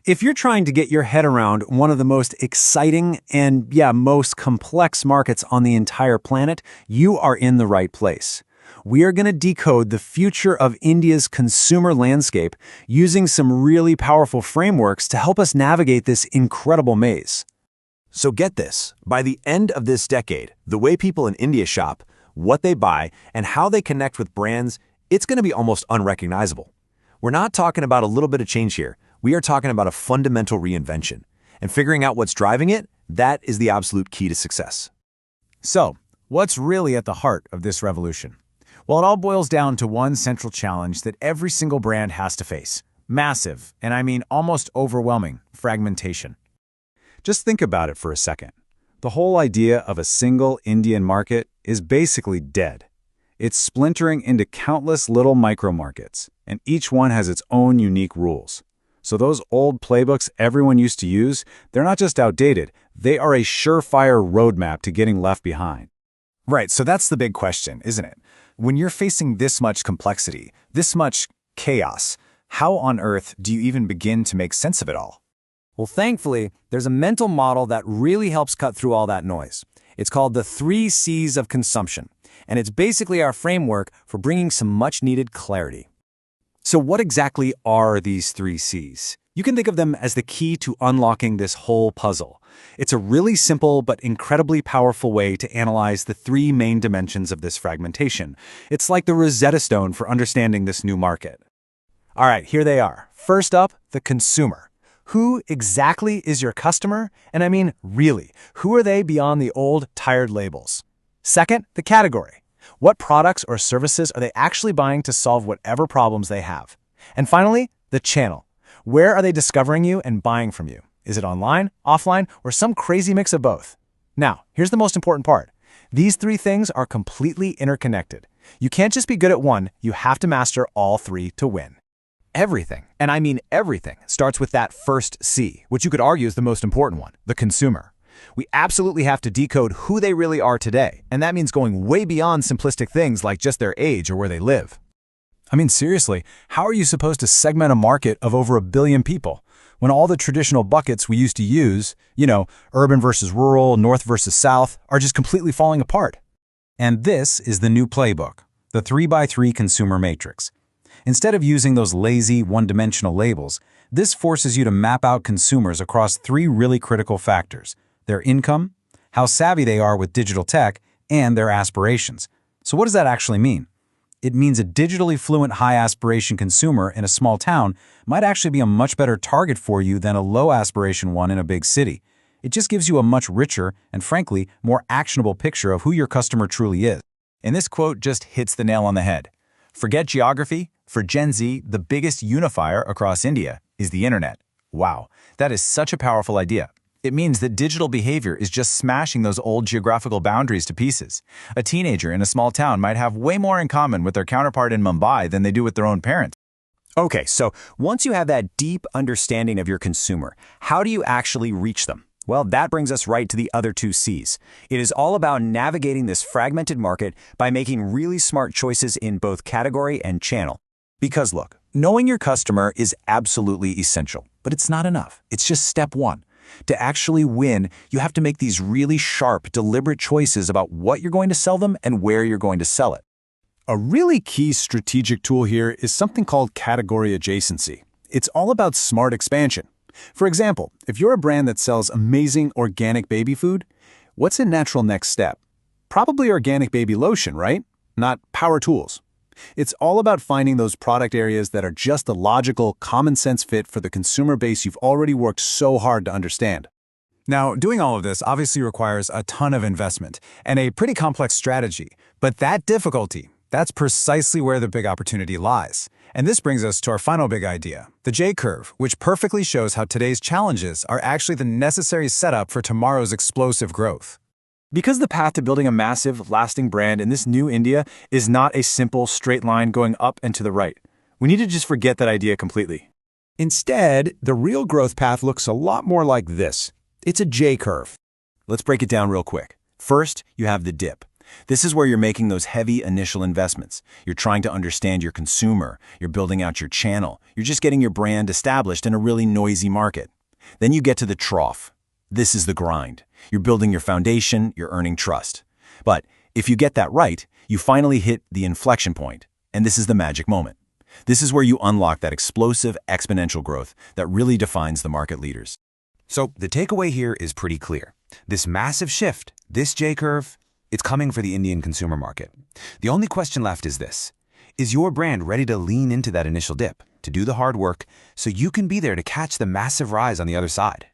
If you're trying to get your head around one of the most exciting and, most complex markets on the entire planet, you are in the right place. We are going to decode the future of India's consumer landscape using some really powerful frameworks to help us navigate this incredible maze. So get this, by the end of this decade, the way people in India shop, what they buy, and how they connect with brands, it's going to be almost unrecognizable. We're not talking about a little bit of change here. We are talking about a fundamental reinvention. And figuring out what's driving it, that is the absolute key to success. So, what's really at the heart of this revolution? Well, it all boils down to one central challenge that every single brand has to face. Massive, and I mean almost overwhelming, fragmentation. Just think about it for a second. The whole idea of a single Indian market is basically dead. It's splintering into countless little micro-markets, and each one has its own unique rules. So those old playbooks everyone used to use, they're not just outdated, they are a surefire roadmap to getting left behind. Right, so that's the big question, isn't it? When you're facing this much complexity, this much chaos, how on earth do you even begin to make sense of it all? Well, thankfully, there's a mental model that really helps cut through all that noise. It's called the 3 C's of consumption, and it's basically our framework for bringing some much-needed clarity. So what exactly are these 3 C's? You can think of them as the key to unlocking this whole puzzle. It's a really simple but incredibly powerful way to analyze the 3 main dimensions of this fragmentation. It's like the Rosetta Stone for understanding this new market. All right, here they are. First up, the consumer. Who exactly is your customer? And I mean, really, who are they beyond the old, tired labels? Second, the category. What products or services are they actually buying to solve whatever problems they have? And finally, the channel. Where are they discovering you and buying from you? Is it online, offline, or some crazy mix of both? Now, here's the most important part. These 3 things are completely interconnected. You can't just be good at one, you have to master all 3 to win. Everything, and I mean everything, starts with that first C, which you could argue is the most important one, the consumer. We absolutely have to decode who they really are today, and that means going way beyond simplistic things like just their age or where they live. I mean, seriously, how are you supposed to segment a market of over 1 billion people when all the traditional buckets we used to use, urban versus rural, north versus south, are just completely falling apart? And this is the new playbook, the 3x3 consumer matrix. Instead of using those lazy, one-dimensional labels, this forces you to map out consumers across 3 really critical factors: their income, how savvy they are with digital tech, and their aspirations. So what does that actually mean? It means a digitally fluent, high-aspiration consumer in a small town might actually be a much better target for you than a low-aspiration one in a big city. It just gives you a much richer and, frankly, more actionable picture of who your customer truly is. And this quote just hits the nail on the head. Forget geography. For Gen Z, the biggest unifier across India is the internet. Wow, that is such a powerful idea. It means that digital behavior is just smashing those old geographical boundaries to pieces. A teenager in a small town might have way more in common with their counterpart in Mumbai than they do with their own parents. Okay, so once you have that deep understanding of your consumer, how do you actually reach them? Well, that brings us right to the other 2 C's. It is all about navigating this fragmented market by making really smart choices in both category and channel. Because look, knowing your customer is absolutely essential, but it's not enough. It's just step 1. To actually win, you have to make these really sharp, deliberate choices about what you're going to sell them and where you're going to sell it. A really key strategic tool here is something called category adjacency. It's all about smart expansion. For example, if you're a brand that sells amazing organic baby food, what's a natural next step? Probably organic baby lotion, right? Not power tools. It's all about finding those product areas that are just the logical, common-sense fit for the consumer base you've already worked so hard to understand. Now, doing all of this obviously requires a ton of investment and a pretty complex strategy, but that difficulty, that's precisely where the big opportunity lies. And this brings us to our final big idea, the J-curve, which perfectly shows how today's challenges are actually the necessary setup for tomorrow's explosive growth. Because the path to building a massive, lasting brand in this new India is not a simple, straight line going up and to the right. We need to just forget that idea completely. Instead, the real growth path looks a lot more like this. It's a J-curve. Let's break it down real quick. First, you have the dip. This is where you're making those heavy initial investments. You're trying to understand your consumer, you're building out your channel, you're just getting your brand established in a really noisy market. Then you get to the trough. This is the grind. You're building your foundation, you're earning trust. But if you get that right, you finally hit the inflection point, and this is the magic moment. This is where you unlock that explosive, exponential growth that really defines the market leaders. So the takeaway here is pretty clear. This massive shift, this J-curve, it's coming for the Indian consumer market. The only question left is this: is your brand ready to lean into that initial dip, to do the hard work, so you can be there to catch the massive rise on the other side?